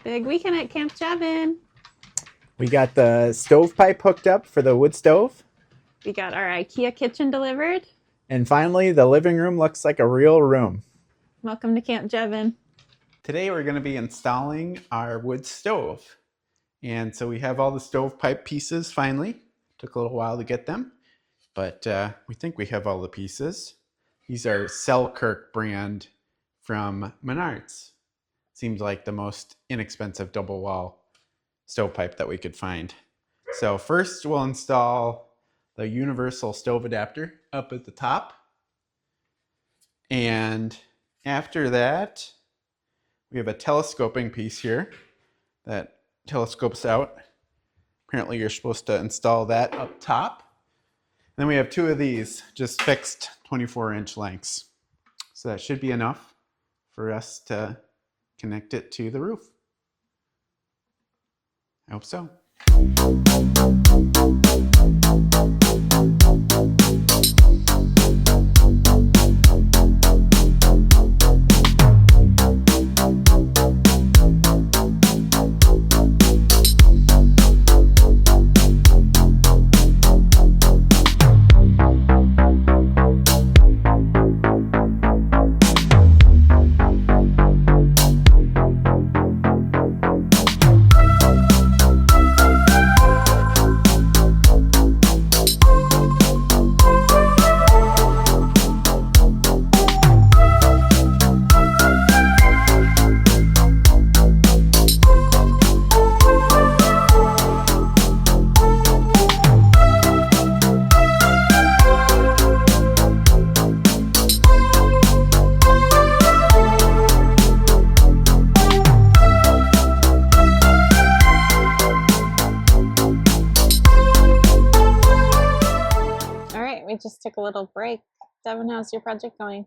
Big weekend at Camp Jevin. We got the stovepipe hooked up for the wood stove. We got our IKEA kitchen delivered. And finally, the living room looks like a real room. Welcome to Camp Jevin. Today we're going to be installing our wood stove. And so we have all the stovepipe pieces finally. Took a little while to get them, but we think we have all the pieces. These are Selkirk brand from Menards. Seems like the most inexpensive double wall stovepipe that we could find. So first we'll install the universal stove adapter up at the top. And after that, we have a telescoping piece here that telescopes out. Apparently you're supposed to install that up top. Then we have two of these, just fixed 24-inch lengths. So that should be enough for us to connect it to the roof. I hope so. We just took a little break. Devin, how's your project going?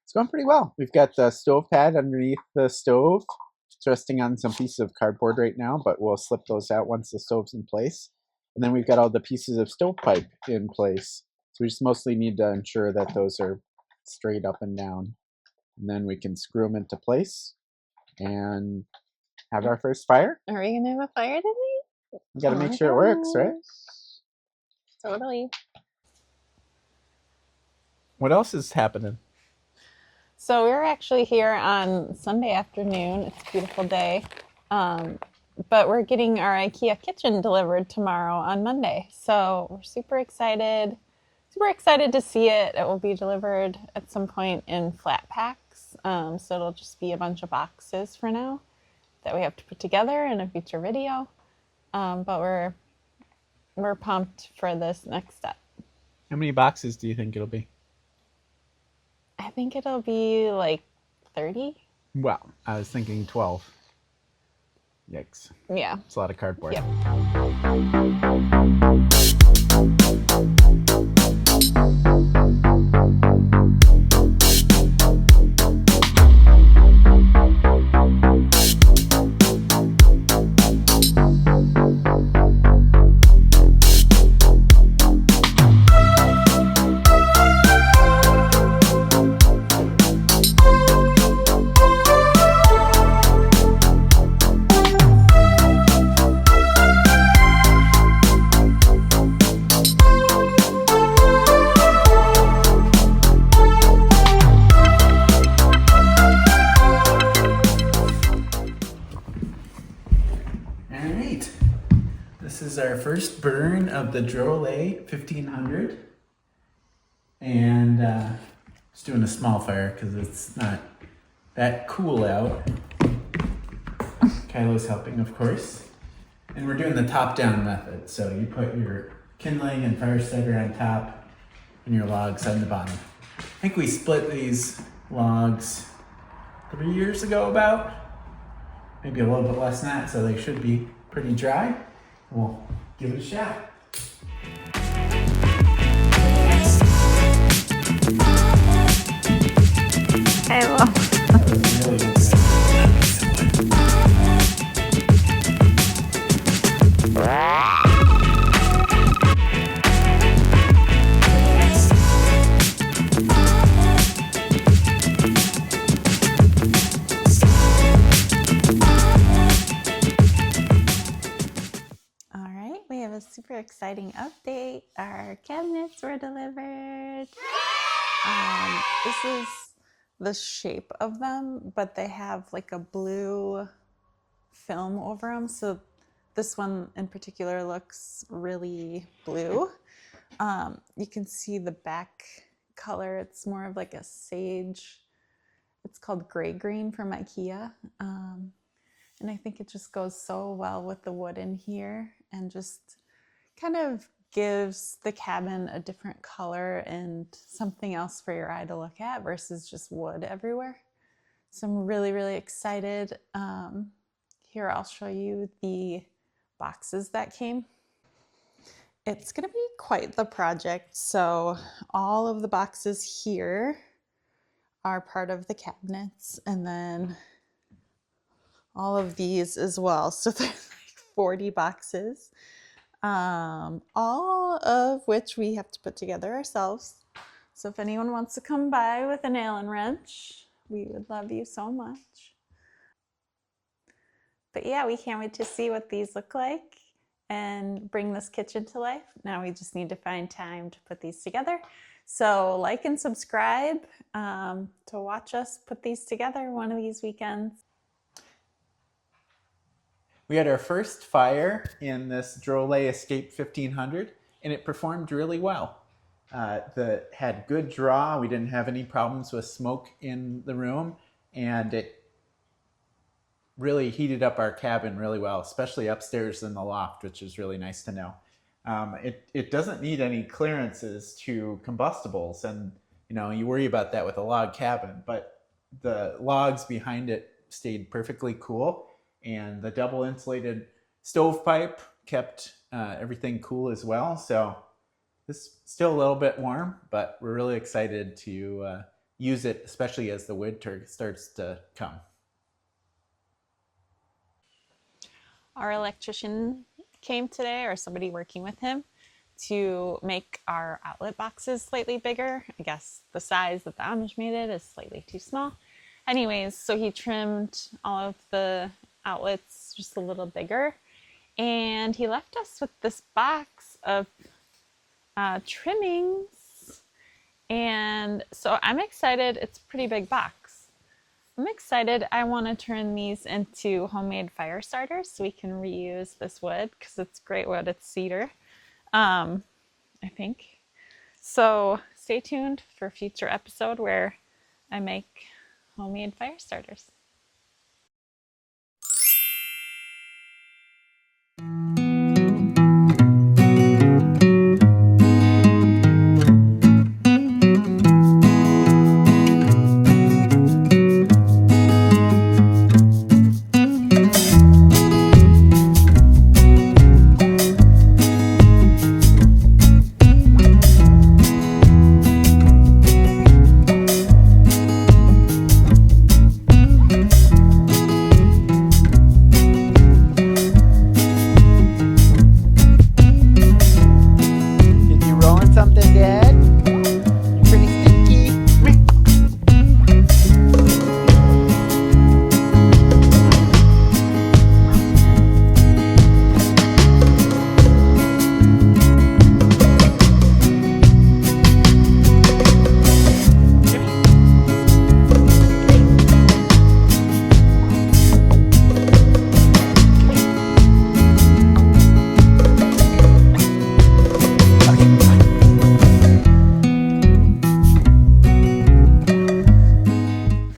It's going pretty well. We've got the stove pad underneath the stove. It's resting on some pieces of cardboard right now, but we'll slip those out once the stove's in place. And then we've got all the pieces of stovepipe in place. So we just mostly need to ensure that those are straight up and down. And then we can screw them into place and have our first fire. Are we gonna have a fire today? You gotta make sure it works, right? Totally. What else is happening? So we're actually here on Sunday afternoon. It's a beautiful day. But we're getting our IKEA kitchen delivered tomorrow on Monday. So we're super excited to see it. It will be delivered at some point in flat packs. So it'll just be a bunch of boxes for now that we have to put together in a future video. But we're pumped for this next step. How many boxes do you think it'll be? I think it'll be like 30. Well, I was thinking 12. Yikes. Yeah. It's a lot of cardboard. Yep. Alright, this is our first burn of the Drolet 1500, and just doing a small fire because it's not that cool out. Kylo's helping, of course, and we're doing the top-down method, so you put your kindling and fire starter on top and your logs on the bottom. I think we split these logs 3 years ago about. Maybe a little bit less than that, so they should be pretty dry. We'll give it a shot. I love Really good. super exciting update. Our cabinets were delivered. This is the shape of them, but they have like a blue film over them. So this one in particular looks really blue. You can see the back color. It's more of like a sage. It's called gray green from IKEA. And I think it just goes so well with the wood in here and just kind of gives the cabin a different color and something else for your eye to look at versus just wood everywhere. So I'm really, really excited. Here, I'll show you the boxes that came. It's gonna be quite the project. So all of the boxes here are part of the cabinets, and then all of these as well. So there's like 40 boxes, all of which we have to put together ourselves. So if anyone wants to come by with an Allen wrench, we would love you so much. But yeah, we can't wait to see what these look like and bring this kitchen to life. Now we just need to find time to put these together. So like and subscribe to watch us put these together one of these weekends. We had our first fire in this Drolet Escape 1500, and it performed really well. Had good draw. We didn't have any problems with smoke in the room, and it really heated up our cabin really well, especially upstairs in the loft, which is really nice to know. It doesn't need any clearances to combustibles, and you worry about that with a log cabin, but the logs behind it stayed perfectly cool, and the double insulated stovepipe kept everything cool as well. So it's still a little bit warm, but we're really excited to use it, especially as the winter starts to come. Our electrician came today, or somebody working with him, to make our outlet boxes slightly bigger. I guess the size that the Amish made it is slightly too small. Anyways, so he trimmed all of the outlets just a little bigger, and he left us with this box of trimmings. And so I'm excited. It's a pretty big box. I'm excited. I want to turn these into homemade fire starters so we can reuse this wood because it's great wood. It's cedar, I think. So stay tuned for a future episode where I make homemade fire starters.